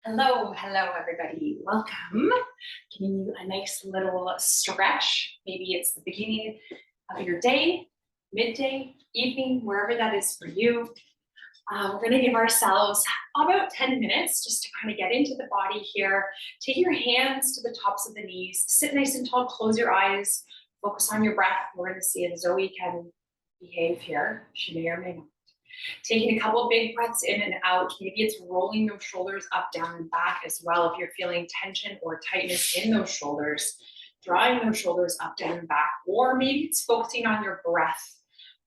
Hello, hello, everybody. Welcome. Giving you a nice little stretch. Maybe it's the beginning of your day, midday, evening, wherever that is for you. We're going to give ourselves about 10 minutes just to kind of get into the body here. Take your hands to the tops of the knees. Sit nice and tall. Close your eyes. Focus on your breath. We're going to see if Zoe can behave here. She may or may not. Taking a couple of big breaths in and out. Maybe it's rolling those shoulders up, down, and back as well. If you're feeling tension or tightness in those shoulders, drawing those shoulders up, down, and back. Or maybe it's focusing on your breath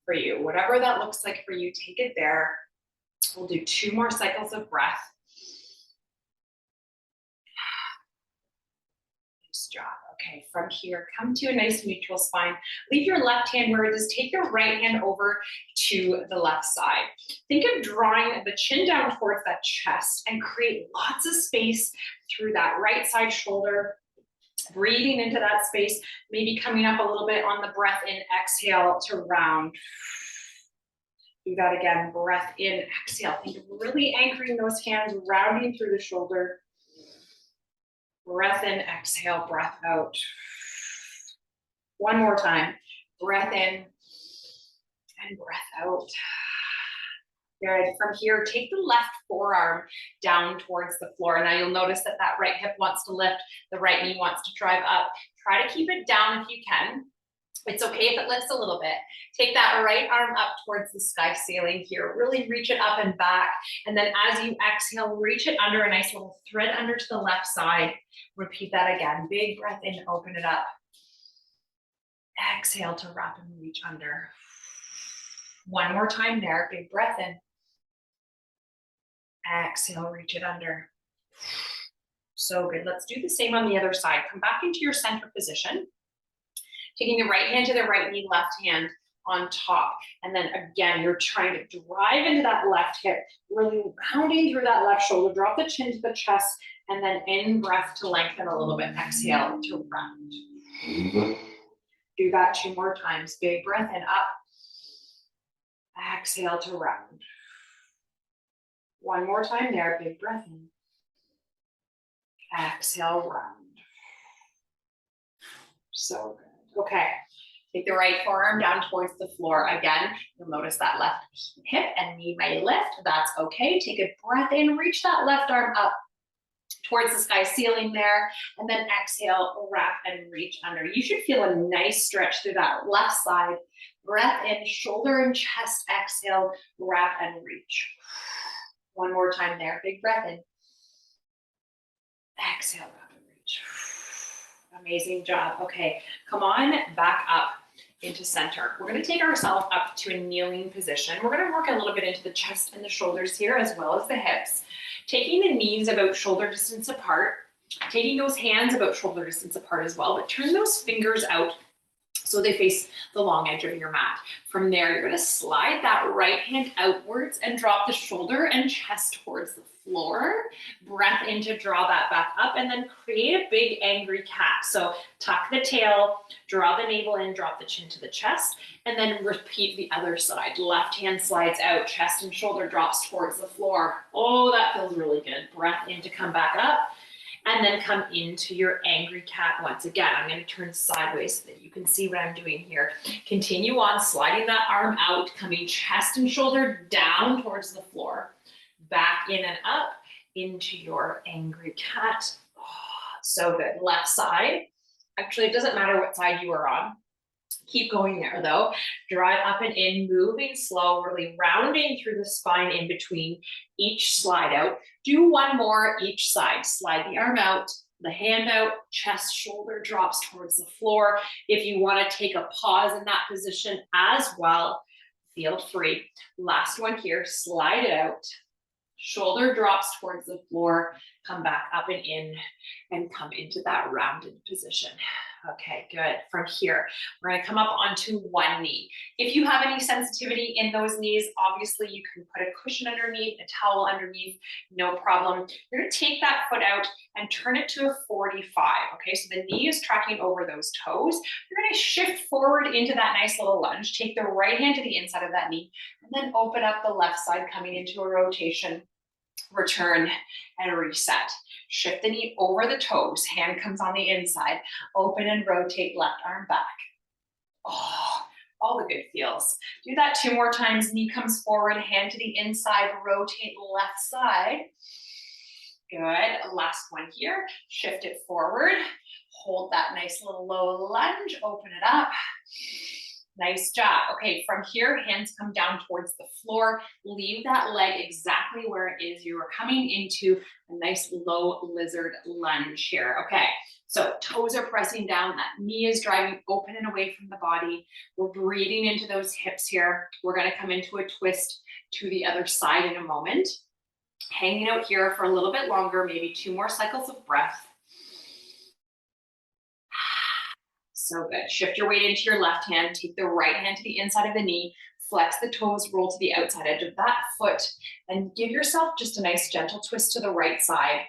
for you. Whatever that looks like for you, take it there. We'll do 2 more cycles of breath. Nice job. Okay, from here, come to a nice neutral spine. Leave your left hand where it is. Take your right hand over to the left side. Think of drawing the chin down towards that chest and create lots of space through that right side shoulder. Breathing into that space, maybe coming up a little bit on the breath in, exhale to round. Do that again, breath in, exhale. Think of really anchoring those hands, rounding through the shoulder. Breath in, exhale, breath out. One more time. Breath in and breath out. Good. From here, take the left forearm down towards the floor. Now you'll notice that that right hip wants to lift, the right knee wants to drive up. Try to keep it down if you can. It's okay if it lifts a little bit. Take that right arm up towards the sky ceiling here. Really reach it up and back. And then as you exhale, reach it under, a nice little thread under to the left side. Repeat that again. Big breath in, open it up. Exhale to wrap and reach under. One more time there. Big breath in. Exhale, reach it under. So good. Let's do the same on the other side. Come back into your center position. Taking the right hand to the right knee, left hand on top. And then again, you're trying to drive into that left hip, really rounding through that left shoulder. Drop the chin to the chest, and then in breath to lengthen a little bit. Exhale to round. Do that 2 more times. Big breath in, up. Exhale to round. One more time there. Big breath in. Exhale, round. So good. Okay, take the right forearm down towards the floor. Again, you'll notice that left hip and knee may lift. That's okay. Take a breath in, reach that left arm up towards the sky ceiling there, and then exhale, wrap and reach under. You should feel a nice stretch through that left side. Breath in, shoulder and chest, exhale, wrap and reach. One more time there. Big breath in. Exhale, wrap and reach. Amazing job. Okay, come on back up into center. We're going to take ourselves up to a kneeling position. We're going to work a little bit into the chest and the shoulders here, as well as the hips. Taking the knees about shoulder distance apart, taking those hands about shoulder distance apart as well, but turn those fingers out so they face the long edge of your mat. From there, you're going to slide that right hand outwards and drop the shoulder and chest towards the floor. Breath in to draw that back up, and then create a big angry cat. So tuck the tail, draw the navel in, drop the chin to the chest, and then repeat the other side. Left hand slides out, chest and shoulder drops towards the floor. Oh, that feels really good. Breath in to come back up. And then come into your angry cat once again. I'm going to turn sideways so that you can see what I'm doing here. Continue on sliding that arm out, coming chest and shoulder down towards the floor. Back in and up into your angry cat. Oh, so good. Left side. Actually, it doesn't matter what side you are on. Keep going there though. Draw it up and in, moving slow, really rounding through the spine in between each slide out. Do 1 more each side. Slide the arm out, the hand out, chest, shoulder drops towards the floor. If you want to take a pause in that position as well, feel free. Last one here, slide it out. Shoulder drops towards the floor, come back up and in, and come into that rounded position. Okay, good. From here, we're going to come up onto one knee. If you have any sensitivity in those knees, obviously you can put a cushion underneath, a towel underneath, no problem. You're going to take that foot out and turn it to a 45. Okay, so the knee is tracking over those toes. You're going to shift forward into that nice little lunge. Take the right hand to the inside of that knee, and then open up the left side, coming into a rotation. Return and reset. Shift the knee over the toes. Hand comes on the inside. Open and rotate left arm back. Oh, all the good feels. Do that 2 more times. Knee comes forward, hand to the inside, rotate left side. Good. Last one here. Shift it forward. Hold that nice little low lunge. Open it up. Nice job. Okay, from here, hands come down towards the floor. Leave that leg exactly where it is. You are coming into a nice low lizard lunge here. Okay, so toes are pressing down. That knee is driving open and away from the body. We're breathing into those hips here. We're going to come into a twist to the other side in a moment. Hanging out here for a little bit longer, maybe 2 more cycles of breath. So good. Shift your weight into your left hand. Take the right hand to the inside of the knee. Flex the toes, roll to the outside edge of that foot, and give yourself just a nice gentle twist to the right side.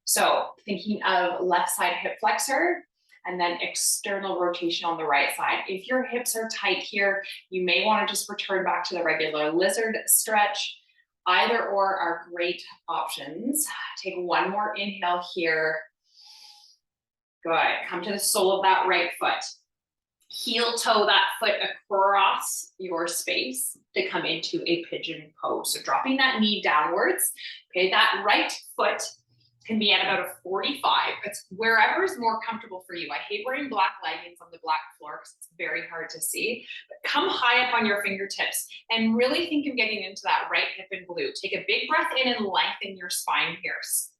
So thinking of left side hip flexor and then external rotation on the right side. If your hips are tight here, you may want to just return back to the regular lizard stretch. Either or are great options. Take 1 more inhale here. Good. Come to the sole of that right foot. Heel toe that foot across your space to come into a pigeon pose. So dropping that knee downwards. Okay, that right foot can be at about a 45. It's wherever is more comfortable for you. I hate wearing black leggings on the black floor because it's very hard to see. But come high up on your fingertips and really think of getting into that right hip and glute. Take a big breath in and lengthen your spine here.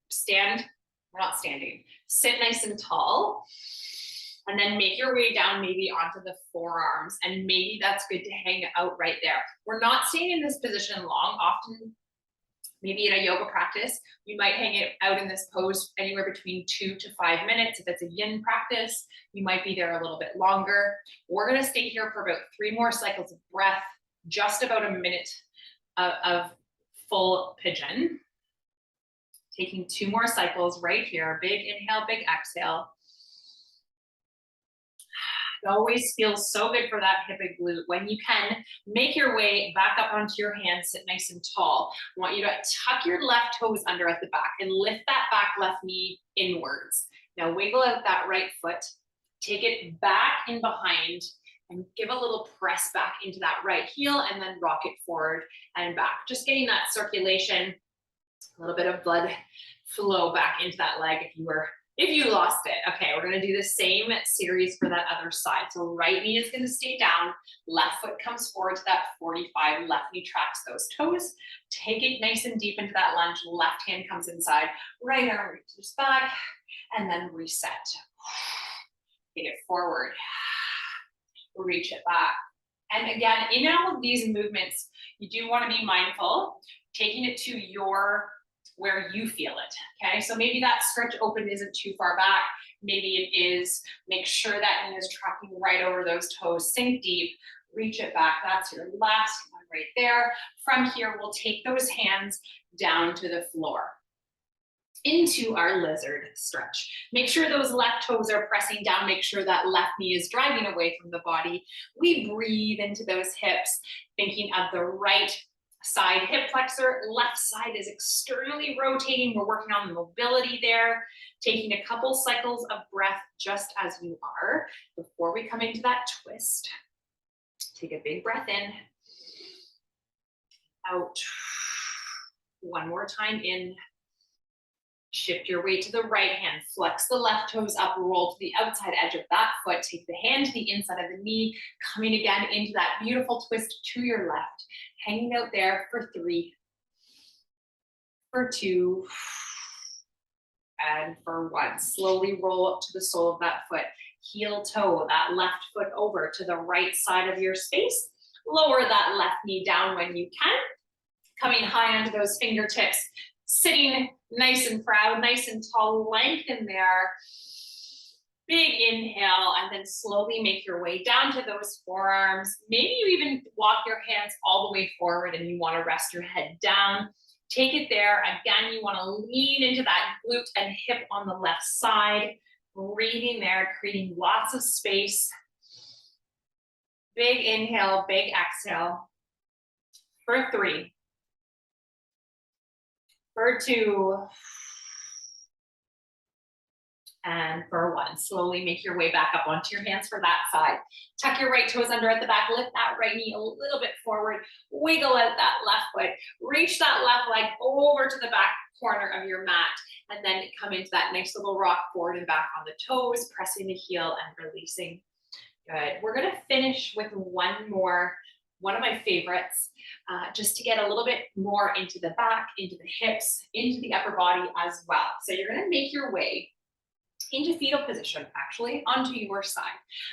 Stand. We're not standing. Sit nice and tall. And then make your way down maybe onto the forearms. And maybe that's good to hang out right there. We're not staying in this position long. Often, maybe in a yoga practice, you might hang it out in this pose anywhere between 2 to 5 minutes. If it's a yin practice, you might be there a little bit longer. We're gonna stay here for about 3 more cycles of breath, just about a minute of full pigeon. Taking 2 more cycles right here. Big inhale, big exhale. It always feels so good for that hip and glute. When you can, make your way back up onto your hands, sit nice and tall. I want you to tuck your left toes under at the back and lift that back left knee inwards. Now wiggle out that right foot, take it back in behind, and give a little press back into that right heel, and then rock it forward and back. Just getting that circulation, a little bit of blood flow back into that leg if you lost it. Okay, we're gonna do the same series for that other side. So right knee is gonna stay down, left foot comes forward to that 45, left knee tracks those toes. Take it nice and deep into that lunge, left hand comes inside, right arm reaches back, and then reset. Take it forward, reach it back. And again, in all of these movements, you do wanna be mindful, taking it to where you feel it, okay? So maybe that stretch open isn't too far back. Maybe it is. Make sure that knee is tracking right over those toes. Sink deep, reach it back. That's your last one right there. From here, we'll take those hands down to the floor into our lizard stretch. Make sure those left toes are pressing down. Make sure that left knee is driving away from the body. We breathe into those hips, thinking of the right side hip flexor, left side is externally rotating. We're working on the mobility there, taking a couple cycles of breath just as you are before we come into that twist. Take a big breath in, out. 1 more time in. Shift your weight to the right hand, flex the left toes up, roll to the outside edge of that foot, take the hand to the inside of the knee, coming again into that beautiful twist to your left, hanging out there for 3, for 2, and for 1. Slowly roll up to the sole of that foot, heel toe that left foot over to the right side of your space, lower that left knee down when you can, coming high onto those fingertips, sitting nice and proud, nice and tall, lengthen there. Big inhale, and then slowly make your way down to those forearms. Maybe you even walk your hands all the way forward and you want to rest your head down. Take it there. Again, you want to lean into that glute and hip on the left side. Breathing there, creating lots of space. Big inhale, big exhale. For 3, for 2, and for 1. Slowly make your way back up onto your hands for that side. Tuck your right toes under at the back, lift that right knee a little bit forward, wiggle out that left foot, reach that left leg over to the back corner of your mat, and then come into that nice little rock forward and back on the toes, pressing the heel and releasing. Good. We're gonna finish with one more, one of my favorites, just to get a little bit more into the back, into the hips, into the upper body as well. So you're gonna make your way into fetal position, actually, onto your side.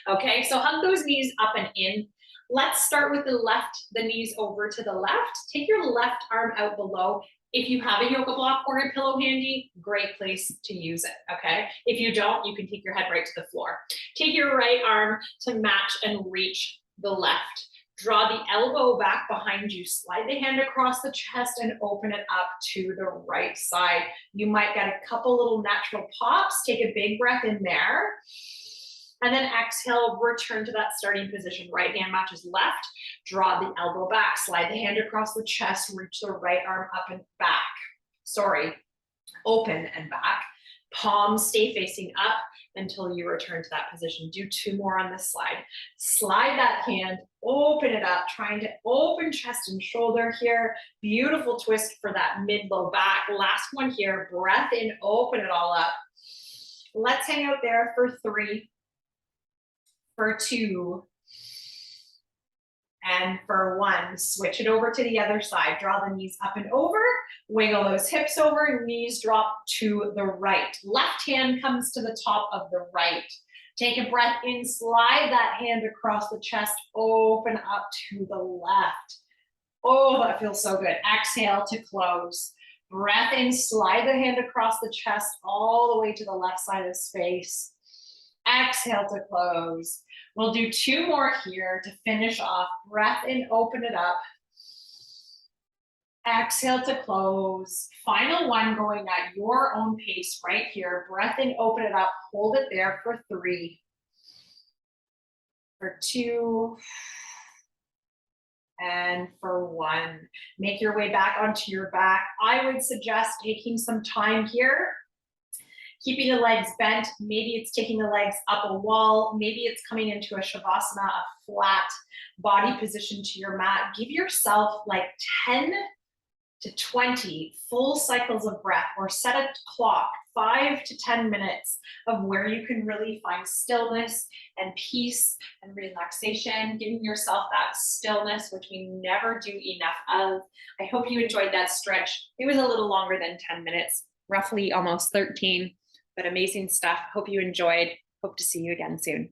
Okay, so hug those knees up and in. Let's start with the knees over to the left. Take your left arm out below. If you have a yoga block or a pillow handy, great place to use it, okay? If you don't, you can take your head right to the floor. Take your right arm to match and reach the left. Draw the elbow back behind you, slide the hand across the chest and open it up to the right side. You might get a couple little natural pops. Take a big breath in there. And then exhale, return to that starting position. Right hand matches left. Draw the elbow back, slide the hand across the chest, reach the right arm up and back. Open and back. Palms stay facing up until you return to that position. Do 2 more on this slide. Slide that hand, open it up, trying to open chest and shoulder here. Beautiful twist for that mid-low back. Last one here, breath in, open it all up. Let's hang out there for 3, for 2, and for 1. Switch it over to the other side. Draw the knees up and over, wiggle those hips over, knees drop to the right. Left hand comes to the top of the right. Take a breath in, slide that hand across the chest, open up to the left. Oh, that feels so good. Exhale to close. Breath in, slide the hand across the chest all the way to the left side of space. Exhale to close. We'll do 2 more here to finish off. Breath in, open it up. Exhale to close. Final one going at your own pace right here. Breath in, open it up. Hold it there for 3, for 2, and for 1. Make your way back onto your back. I would suggest taking some time here, keeping the legs bent. Maybe it's taking the legs up a wall. Maybe it's coming into a shavasana, a flat body position to your mat. Give yourself like 10 to 20 full cycles of breath, or set a clock, 5 to 10 minutes of where you can really find stillness and peace and relaxation, giving yourself that stillness, which we never do enough of. I hope you enjoyed that stretch. It was a little longer than 10 minutes, roughly almost 13, but amazing stuff. Hope you enjoyed. Hope to see you again soon.